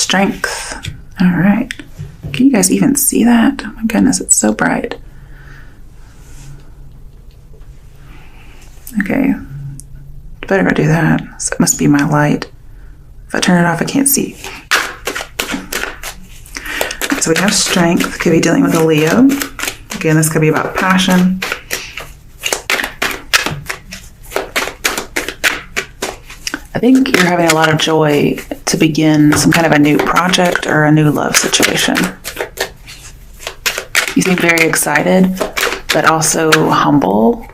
strength. All right. Can you guys even see that? Oh my goodness, it's so bright. Okay. Better go do that. So it must be my light. If I turn it off, I can't see. So we have strength. Could be dealing with a Leo. Again, this could be about passion. I think you're having a lot of joy to begin some kind of a new project or a new love situation. You seem very excited, but also humble.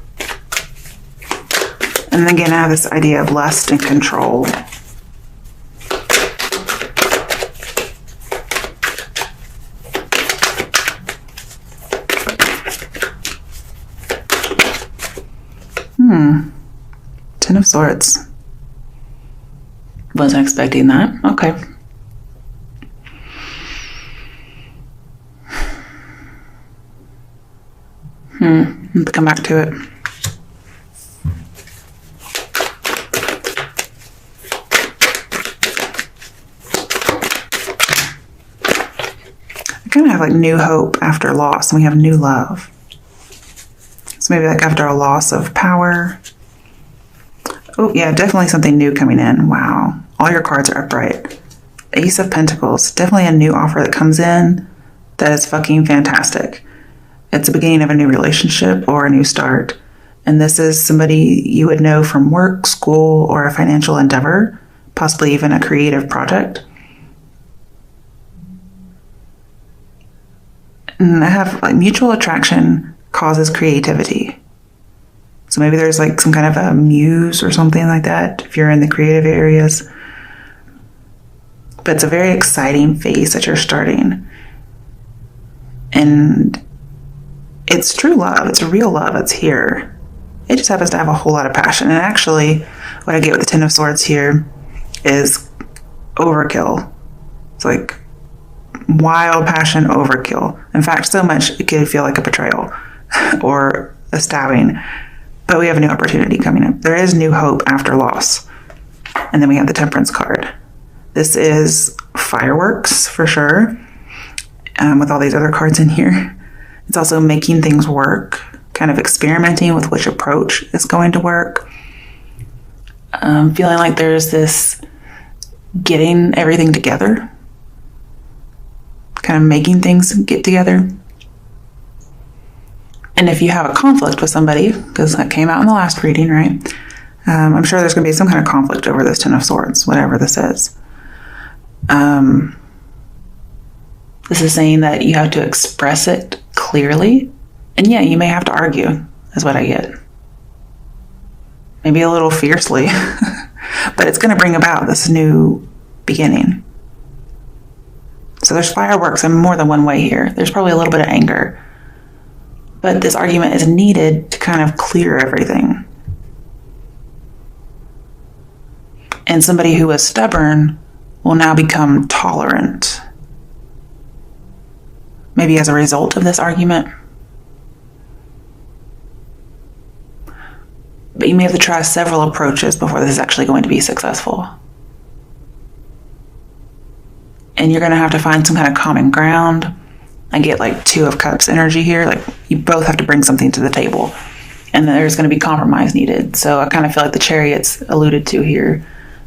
And again, I have this idea of lust and control. Ten of Swords. Wasn't expecting that. Okay. Let's come back to it. I kind of have like new hope after loss, and we have new love. So maybe like after a loss of power. Oh yeah, definitely something new coming in. Wow. All your cards are upright. Ace of Pentacles. Definitely a new offer that comes in that is fucking fantastic. It's the beginning of a new relationship or a new start. And this is somebody you would know from work, school, or a financial endeavor, possibly even a creative project. And I have like mutual attraction causes creativity. So maybe there's like some kind of a muse or something like that if you're in the creative areas. But it's a very exciting phase that you're starting. And it's true love. It's real love. It's here. It just happens to have a whole lot of passion. And actually, what I get with the Ten of Swords here is overkill. It's like wild passion overkill. In fact, so much it could feel like a betrayal or a stabbing. But we have a new opportunity coming up. There is new hope after loss. And then we have the Temperance card. This is fireworks for sure. With all these other cards in here. It's also making things work. Kind of experimenting with which approach is going to work. Feeling like there's this getting everything together. Kind of making things get together. And if you have a conflict with somebody, because that came out in the last reading, right? I'm sure there's going to be some kind of conflict over this Ten of Swords, whatever this is. This is saying that you have to express it clearly. And yeah, you may have to argue, is what I get. Maybe a little fiercely. But it's going to bring about this new beginning. So there's fireworks in more than one way here. There's probably a little bit of anger. But this argument is needed to kind of clear everything. And somebody who was stubborn will now become tolerant. Maybe as a result of this argument. But you may have to try several approaches before this is actually going to be successful. And you're going to have to find some kind of common ground. I get like Two of Cups energy here. Like you both have to bring something to the table. And there's going to be compromise needed. So I kind of feel like the Chariot's alluded to here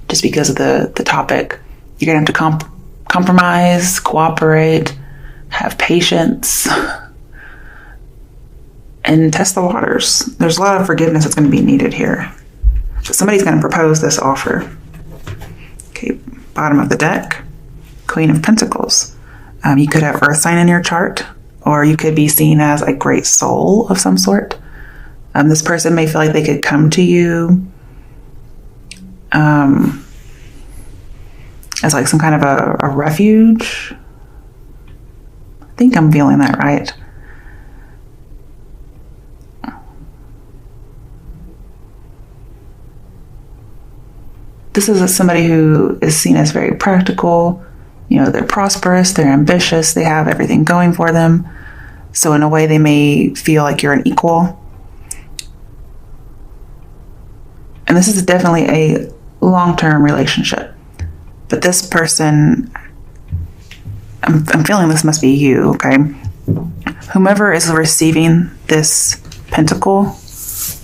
just because of the topic. You're going to have to compromise, cooperate, have patience, and test the waters. There's a lot of forgiveness that's going to be needed here. So somebody's going to propose this offer. Okay, bottom of the deck, Queen of Pentacles. You could have Earth sign in your chart, or you could be seen as a great soul of some sort. This person may feel like they could come to you as like some kind of a refuge. I think I'm feeling that right. This is somebody who is seen as very practical. You know, they're prosperous, they're ambitious, they have everything going for them. So in a way, they may feel like you're an equal. And this is definitely a long-term relationship. But this person I'm feeling this must be you, okay? Whomever is receiving this pentacle,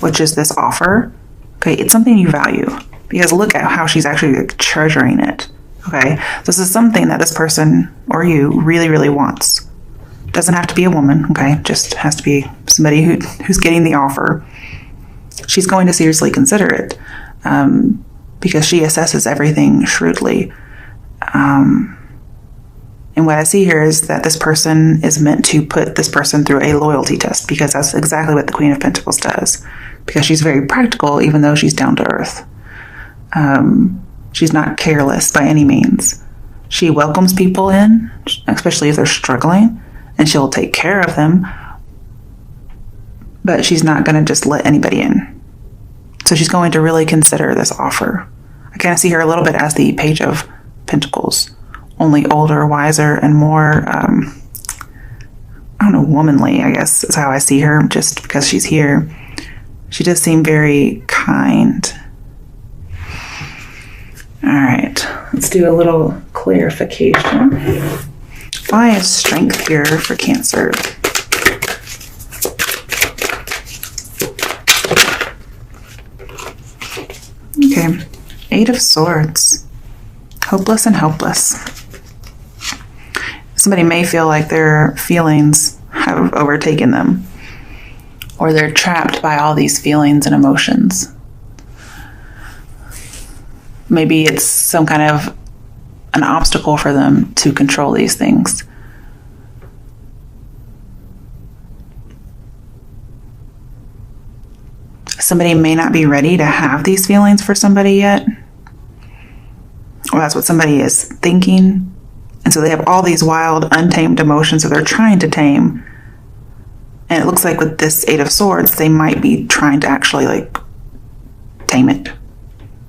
which is this offer, okay, it's something you value. Because look at how she's actually like, treasuring it, okay? This is something that this person or you really, really wants. Doesn't have to be a woman, okay? Just has to be somebody who's getting the offer. She's going to seriously consider it because she assesses everything shrewdly. And what I see here is that this person is meant to put this person through a loyalty test, because that's exactly what the Queen of Pentacles does. Because she's very practical, even though she's down to earth. She's not careless by any means. She welcomes people in, especially if they're struggling, and she'll take care of them. But she's not going to just let anybody in. So she's going to really consider this offer. I kind of see her a little bit as the Page of Pentacles. Only older, wiser, and more, womanly, I guess is how I see her, just because she's here. She does seem very kind. All right, let's do a little clarification. Why is strength here for Cancer? Okay, Eight of Swords. Hopeless and helpless. Somebody may feel like their feelings have overtaken them, or they're trapped by all these feelings and emotions. Maybe it's some kind of an obstacle for them to control these things. Somebody may not be ready to have these feelings for somebody yet. Or that's what somebody is thinking. And so they have all these wild, untamed emotions that they're trying to tame. And it looks like with this Eight of Swords, they might be trying to actually tame it.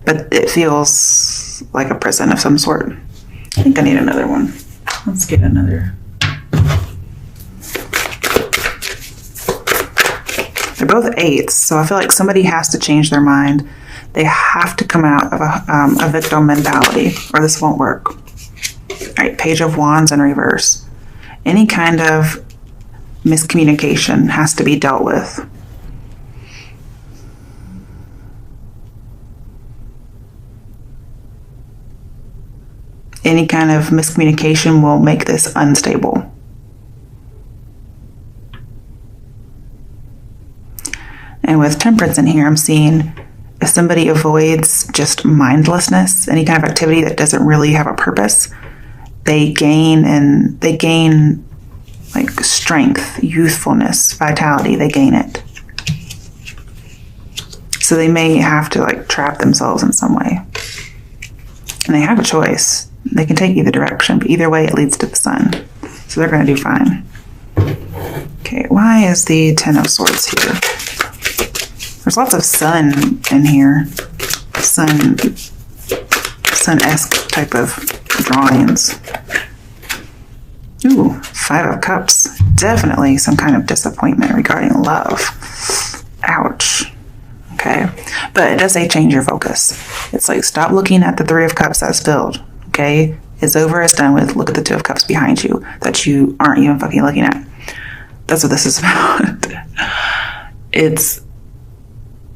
But it feels like a prison of some sort. I think I need another one. Let's get another. They're both eights, so I feel like somebody has to change their mind. They have to come out of a victim mentality, or this won't work. All right, Page of Wands in reverse. Any kind of miscommunication has to be dealt with. Any kind of miscommunication will make this unstable. And with Temperance in here, I'm seeing if somebody avoids just mindlessness, any kind of activity that doesn't really have a purpose, they gain like strength, youthfulness, vitality. They gain it. So they may have to trap themselves in some way. And they have a choice. They can take either direction, but either way it leads to the sun. So they're going to do fine. Okay, why is the Ten of Swords here? There's lots of sun in here. Sun-esque type of drawings. Ooh, Five of Cups. Definitely some kind of disappointment regarding love. Ouch. Okay. But it does say change your focus. It's like stop looking at the Three of Cups that's filled. Okay? It's over, it's done with. Look at the Two of Cups behind you that you aren't even fucking looking at. That's what this is about. It's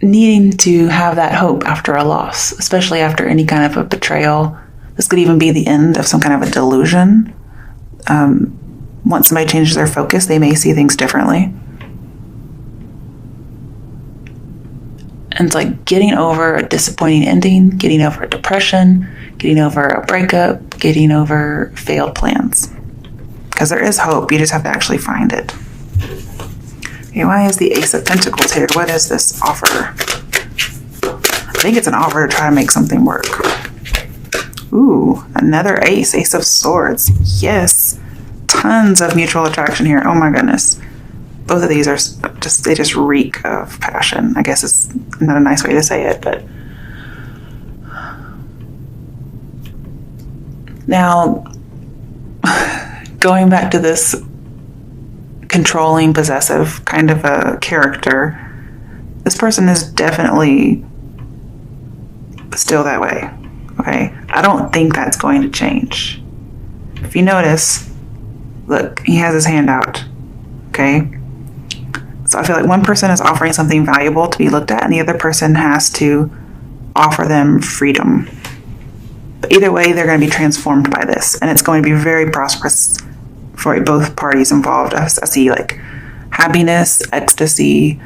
needing to have that hope after a loss, especially after any kind of a betrayal. This could even be the end of some kind of a delusion. Once somebody changes their focus, they may see things differently. And it's like getting over a disappointing ending, getting over a depression, getting over a breakup, getting over failed plans. Because there is hope, you just have to actually find it. Okay, why is the Ace of Pentacles here? What is this offer? I think it's an offer to try to make something work. Ooh, another ace, Ace of Swords. Yes, tons of mutual attraction here. Oh my goodness. Both of these are they just reek of passion. I guess it's not a nice way to say it, but. Now, going back to this controlling, possessive kind of a character, this person is definitely still that way. Okay, I don't think that's going to change. If you notice, Look, he has his hand out. Okay? So I feel like one person is offering something valuable to be looked at, and the other person has to offer them freedom. But either way, they're going to be transformed by this, and it's going to be very prosperous for both parties involved. I see like happiness, ecstasy,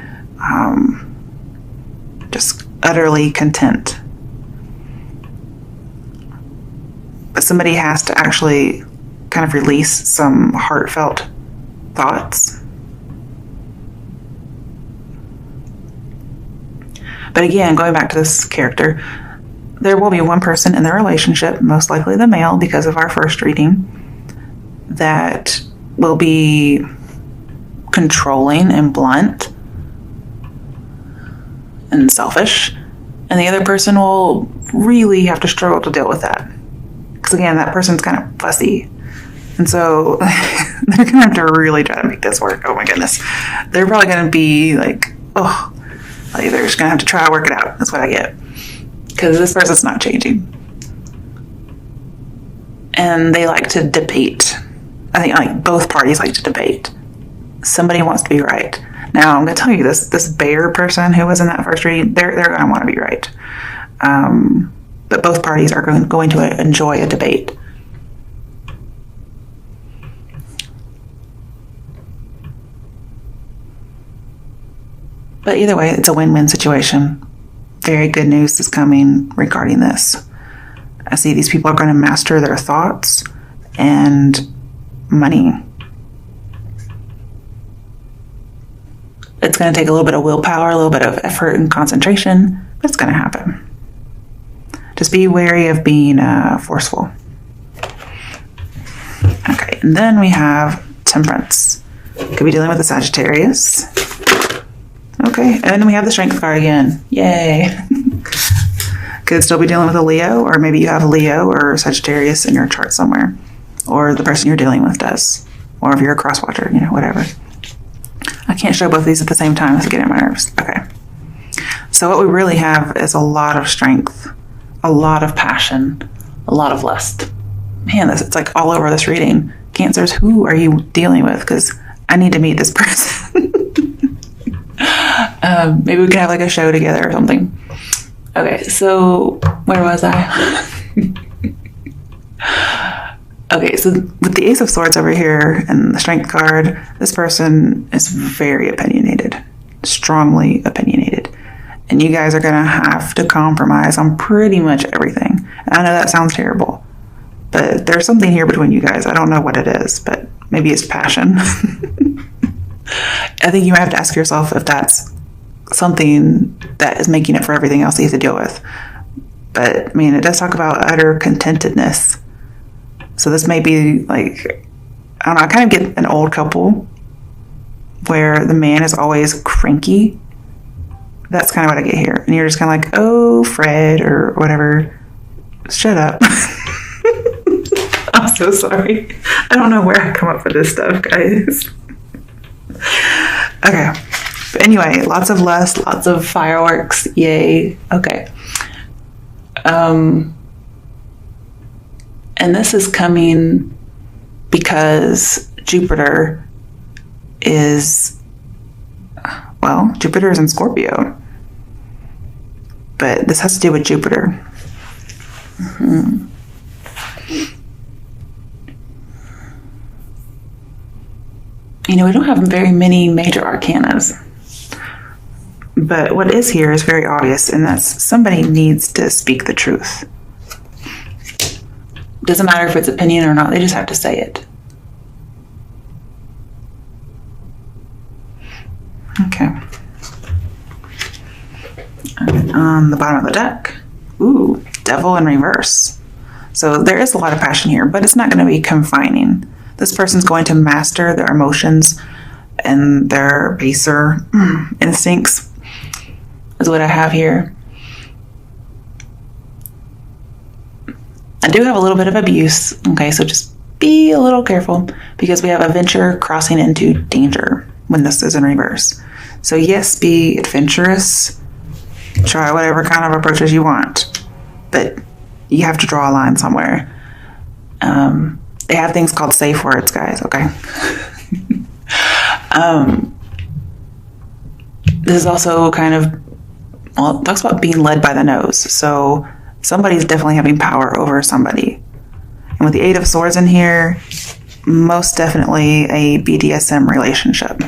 just utterly content. But somebody has to actually kind of release some heartfelt thoughts. But again, going back to this character, there will be one person in the relationship, most likely the male because of our first reading, that will be controlling and blunt and selfish, and the other person will really have to struggle to deal with that. Because again, that person's kind of fussy. And so they're going to have to really try to make this work. Oh my goodness. They're probably going to be like, oh, like they're just going to have to try to work it out. That's what I get. Because this person's not changing. And they like to debate. I think like both parties like to debate. Somebody wants to be right. Now, I'm going to tell you this bear person who was in that first read, they're going to want to be right. But both parties are going to enjoy a debate. But either way, it's a win-win situation. Very good news is coming regarding this. I see these people are going to master their thoughts and money. It's going to take a little bit of willpower, a little bit of effort and concentration, but it's going to happen. Just be wary of being forceful. Okay, and then we have Temperance. Could be dealing with the Sagittarius. Okay, and then we have the Strength card again. Yay. Could still be dealing with a Leo, or maybe you have a Leo or Sagittarius in your chart somewhere. Or the person you're dealing with does. Or if you're a cross-watcher, whatever. I can't show both of these at the same time. It's getting on my nerves. Okay. So what we really have is a lot of strength, a lot of passion, a lot of lust. Man, it's like all over this reading. Cancers, who are you dealing with? Because I need to meet this person. Maybe we can have like a show together or something. Okay, so where was I? Okay, so with the Ace of Swords over here and the Strength card, this person is very opinionated, strongly opinionated. And you guys are going to have to compromise on pretty much everything. And I know that sounds terrible, but there's something here between you guys. I don't know what it is, but maybe it's passion. I think you might have to ask yourself if that's something that is making it for everything else that you have to deal with. But, I mean, it does talk about utter contentedness. So this may be like, I don't know, I kind of get an old couple where the man is always cranky. That's kind of what I get here. And you're just kind of like, oh, Fred, or whatever. Shut up. I'm so sorry. I don't know where I come up with this stuff, guys. Okay. But anyway, lots of lust, lots of fireworks. Yay. Okay. And this is coming because Jupiter is in Scorpio. But this has to do with Jupiter. Mm-hmm. We don't have very many major arcanas. But what is here is very obvious, and that's somebody needs to speak the truth. Doesn't matter if it's opinion or not, they just have to say it. Okay. And on the bottom of the deck, ooh, Devil in reverse. So there is a lot of passion here, but it's not going to be confining. This person's going to master their emotions and their baser instincts, is what I have here. I do have a little bit of abuse, okay, so just be a little careful because we have adventure crossing into danger when this is in reverse. So yes, be adventurous, try whatever kind of approaches you want, but you have to draw a line somewhere. They have things called safe words, guys, okay? This is also kind of, well, it talks about being led by the nose. So somebody's definitely having power over somebody. And with the Eight of Swords in here, most definitely a BDSM relationship.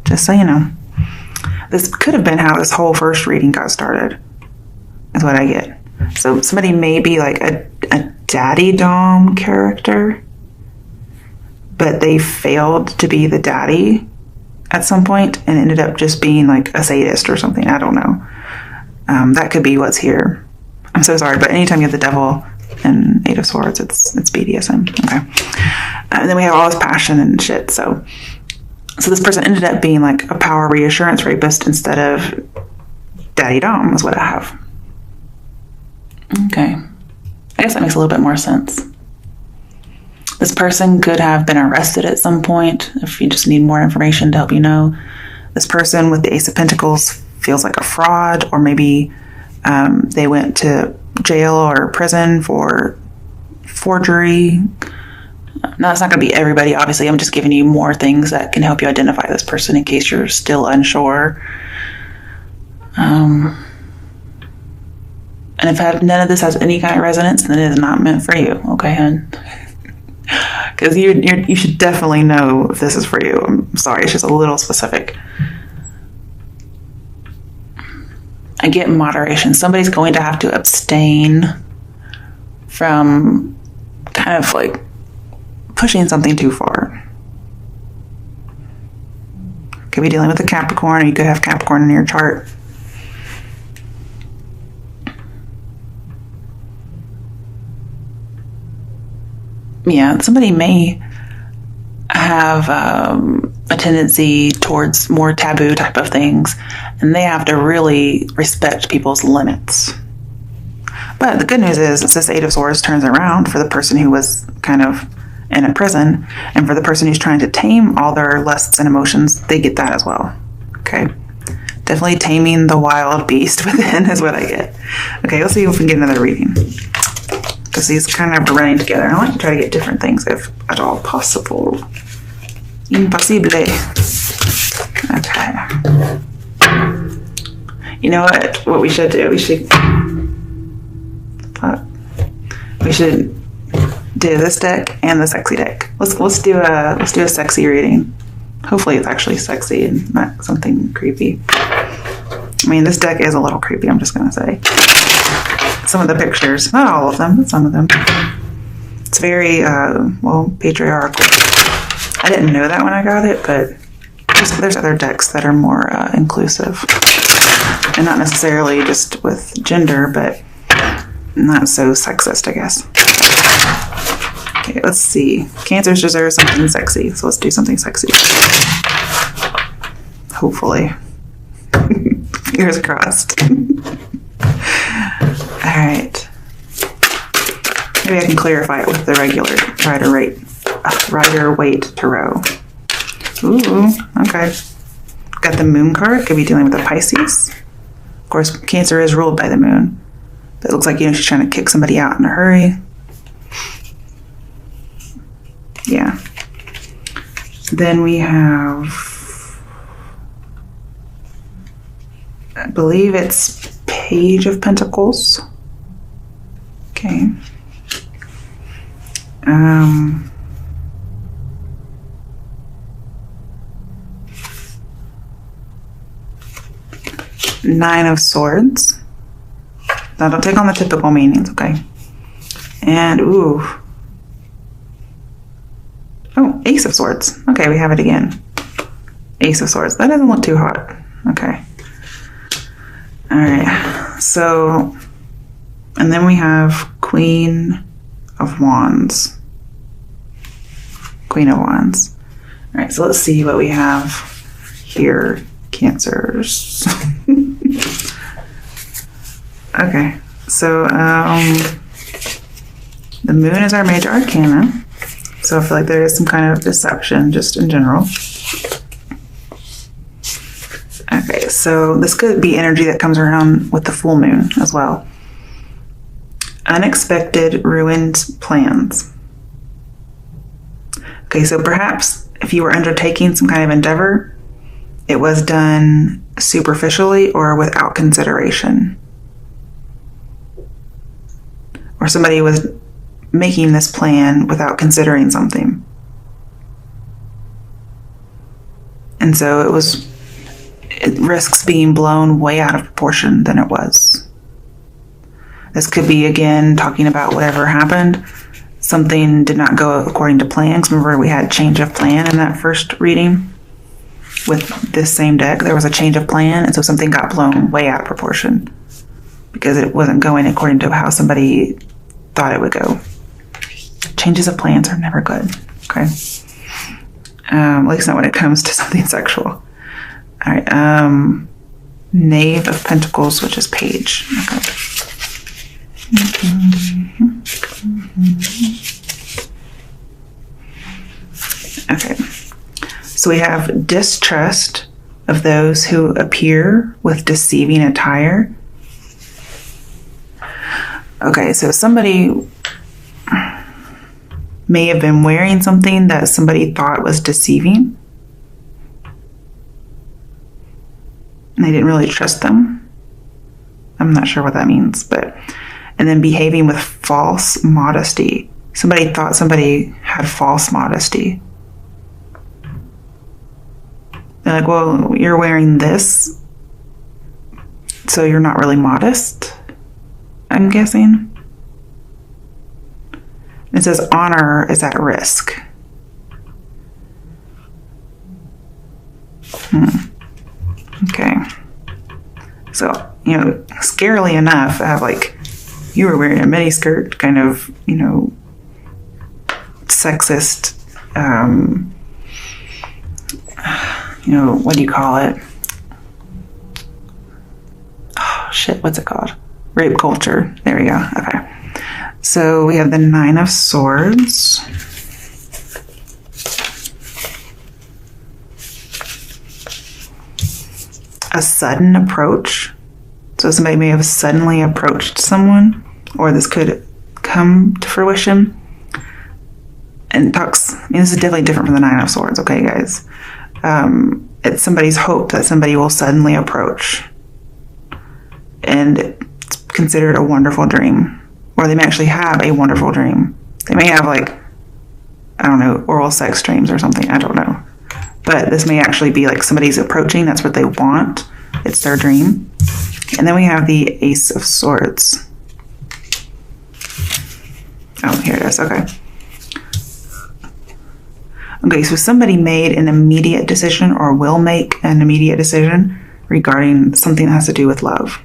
Just so you know. This could have been how this whole first reading got started, is what I get. So somebody may be like a daddy dom character, but they failed to be the daddy at some point and ended up just being like a sadist or something. I don't know. That could be what's here. I'm so sorry, but anytime you have the devil and Eight of Swords, it's BDSM. Okay. And then we have all this passion and shit. So this person ended up being like a power reassurance rapist instead of daddy dom is what I have. Okay. I guess that makes a little bit more sense. This person could have been arrested at some point, if you just need more information to help you know. This person with the Ace of Pentacles feels like a fraud, or maybe they went to jail or prison for forgery. Now, it's not going to be everybody, obviously. I'm just giving you more things that can help you identify this person in case you're still unsure. And if none of this has any kind of resonance, then it is not meant for you, okay, hon? Because you should definitely know if this is for you. I'm sorry, it's just a little specific. I get moderation. Somebody's going to have to abstain from kind of like pushing something too far. Could be dealing with a Capricorn, or you could have Capricorn in your chart. Yeah, somebody may have a tendency towards more taboo type of things, and they have to really respect people's limits. But the good news is this Eight of Swords turns around for the person who was kind of in a prison, and for the person who's trying to tame all their lusts and emotions, they get that as well. Okay? Definitely taming the wild beast within is what I get. Okay, let's see if we can get another reading. Because these kind of are running together. I like to try to get different things if at all possible. Impossible. Okay. You know what we should do? We should do this deck and the sexy deck. Let's do a sexy reading. Hopefully it's actually sexy and not something creepy. I mean, this deck is a little creepy, I'm just gonna say. Some of the pictures, not all of them, but some of them. It's very, patriarchal. I didn't know that when I got it, but there's other decks that are more inclusive. And not necessarily just with gender, but not so sexist, I guess. Okay, let's see. Cancers deserve something sexy, so let's do something sexy. Hopefully. Fingers crossed. Alright. Maybe I can clarify it with the regular Rider-Waite Tarot. Ooh, okay. Got the Moon card. Could be dealing with a Pisces. Of course, Cancer is ruled by the Moon. But it looks like, she's trying to kick somebody out in a hurry. Yeah. Then we have, I believe it's Page of Pentacles. Okay. Nine of Swords. Now don't take on the typical meanings, okay? And ooh. Oh, Ace of Swords. Okay, we have it again. Ace of Swords. That doesn't look too hot. Okay. All right. So, and then we have Queen of Wands. Queen of Wands. All right, so let's see what we have here. Cancers. Okay, so the Moon is our major arcana. So I feel like there is some kind of deception just in general. Okay, so this could be energy that comes around with the full moon as well. Unexpected ruined plans. Okay, so perhaps if you were undertaking some kind of endeavor, it was done superficially or without consideration. Or somebody was making this plan without considering something. And so it risks being blown way out of proportion than it was. This could be, again, talking about whatever happened. Something did not go according to plan. Remember, we had change of plan in that first reading with this same deck. There was a change of plan, and so something got blown way out of proportion because it wasn't going according to how somebody thought it would go. Changes of plans are never good, okay? At least not when it comes to something sexual. All right, Knave of Pentacles, which is Page. Okay. So we have distrust of those who appear with deceiving attire. Okay, so somebody may have been wearing something that somebody thought was deceiving. And they didn't really trust them. I'm not sure what that means, but... And then behaving with false modesty. Somebody thought somebody had false modesty. They're like, well, you're wearing this, so you're not really modest, I'm guessing. It says honor is at risk. Okay. So, scarily enough, I have you were wearing a miniskirt, kind of, sexist, what do you call it? Oh, shit, what's it called? Rape culture. There we go. Okay. So we have the Nine of Swords. A sudden approach. So somebody may have suddenly approached someone, or this could come to fruition. And this is definitely different from the Nine of Swords, okay, guys? It's somebody's hope that somebody will suddenly approach. And it's considered a wonderful dream. Or they may actually have a wonderful dream. They may have, oral sex dreams or something. I don't know. But this may actually be somebody's approaching. That's what they want. It's their dream. And then we have the Ace of Swords. Oh, here it is. Okay. Okay, so somebody made an immediate decision or will make an immediate decision regarding something that has to do with love.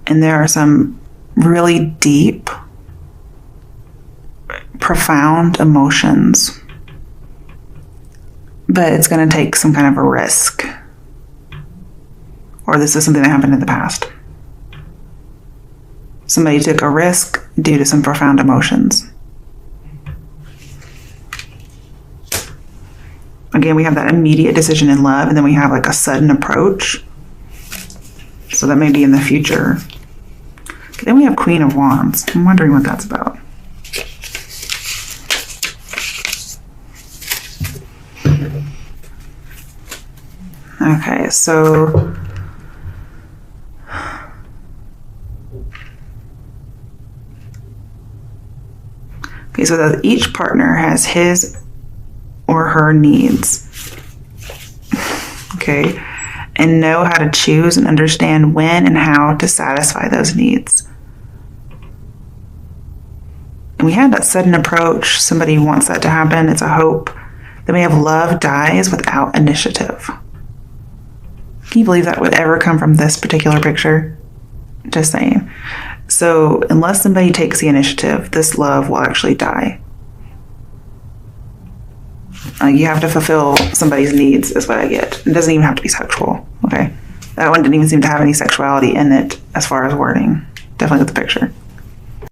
And there are some really deep, profound emotions. But it's going to take some kind of a risk. Or this is something that happened in the past. Somebody took a risk due to some profound emotions. Again, we have that immediate decision in love, and then we have a sudden approach. So that may be in the future. Okay, then we have Queen of Wands. I'm wondering what that's about. Okay, so that each partner has his or her needs. Okay, and know how to choose and understand when and how to satisfy those needs. And we had that sudden approach. Somebody wants that to happen. It's a hope. Then we have love dies without initiative. Can you believe that would ever come from this particular picture? Just saying. So unless somebody takes the initiative, this love will actually die. You have to fulfill somebody's needs is what I get. It doesn't even have to be sexual, okay? That one didn't even seem to have any sexuality in it as far as wording. Definitely with the picture.